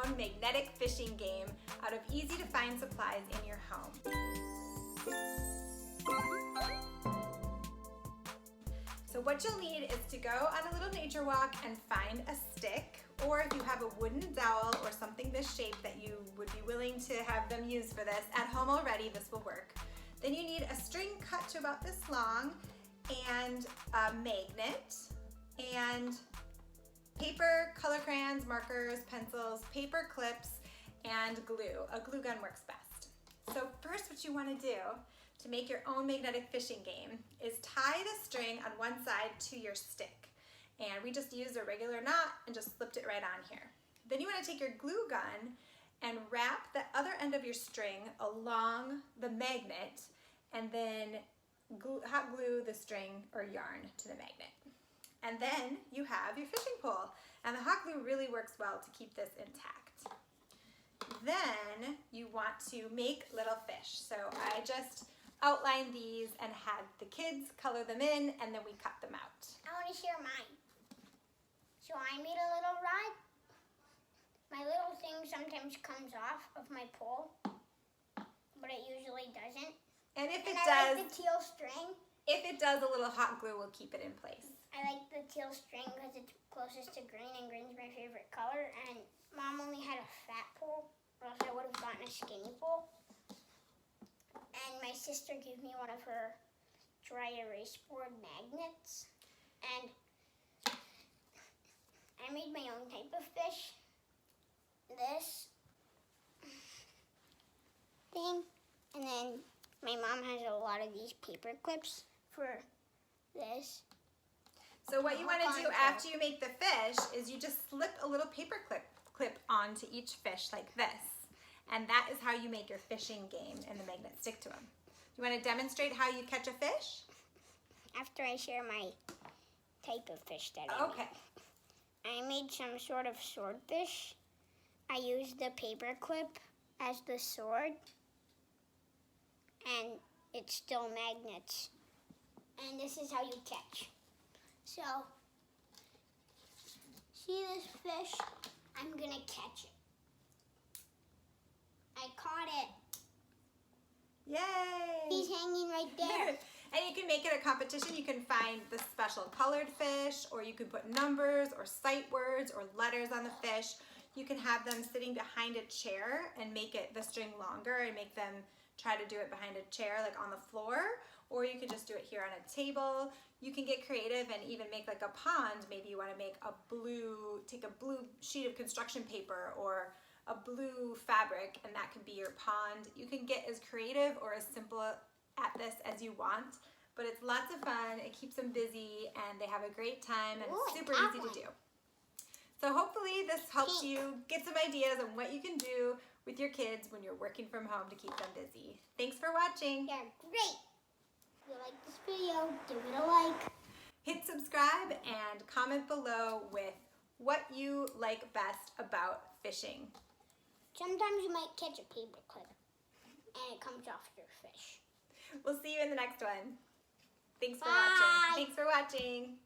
own magnetic fishing game out of easy to find supplies in your home. So what you'll need is to go on a little nature walk and find a stick, or if you have a wooden dowel or something this shape that you would be willing to have them use for this, at home already this will work. Then you need a string cut to about this long, and a magnet, and paper, color crayons, markers, pencils, paper clips, and glue. A glue gun works best. So first what you want to do to make your own magnetic fishing game is tie the string on one side to your stick. And we just used a regular knot and just slipped it right on here. Then you want to take your glue gun and wrap the other end of your string along the magnet, and then hot glue the string or yarn to the magnet. And then you have your fishing pole. And the hot glue really works well to keep this intact. Then you want to make little fish. So I just outlined these and had the kids color them in, and then we cut them out. I want to share mine. So I made a little rod. My little thing sometimes comes off of my pole, but it usually doesn't. And if it I does, like the teal string. If it does, a little hot glue will keep it in place. I like the teal string because it's closest to green, and green's my favorite color. And Mom only had a fat pole, or else I would have gotten a skinny pole. And my sister gave me one of her dry erase board magnets. And I made my own type of fish. This thing. And then my mom has a lot of these paper clips for this. So what you want to do after you make the fish is you just slip a little paper clip onto each fish like this. And that is how you make your fishing game, and the magnets stick to them. You want to demonstrate how you catch a fish? After I share my type of fish that I made. I made some sort of swordfish. I used the paper clip as the sword, and it's still magnets. And this is how you catch. So, see this fish? I'm gonna catch it. I caught it. Yay! He's hanging right there. And you can make it a competition. You can find the special colored fish, or you can put numbers or sight words or letters on the fish. You can have them sitting behind a chair and make it the string longer and make them try to do it behind a chair, like on the floor, or you could just do it here on a table. You can get creative and even make like a pond. Maybe you want to make take a blue sheet of construction paper or a blue fabric, and that can be your pond. You can get as creative or as simple at this as you want, but it's lots of fun. It keeps them busy, and they have a great time, and it's super easy to do. So hopefully this helps you get some ideas on what you can do with your kids when you're working from home to keep them busy. Thanks for watching. They're great. If you like this video, give it a like. Hit subscribe and comment below with what you like best about fishing. Sometimes you might catch a paper clip and it comes off your fish. We'll see you in the next one. Thanks for Bye. watching. Thanks for watching.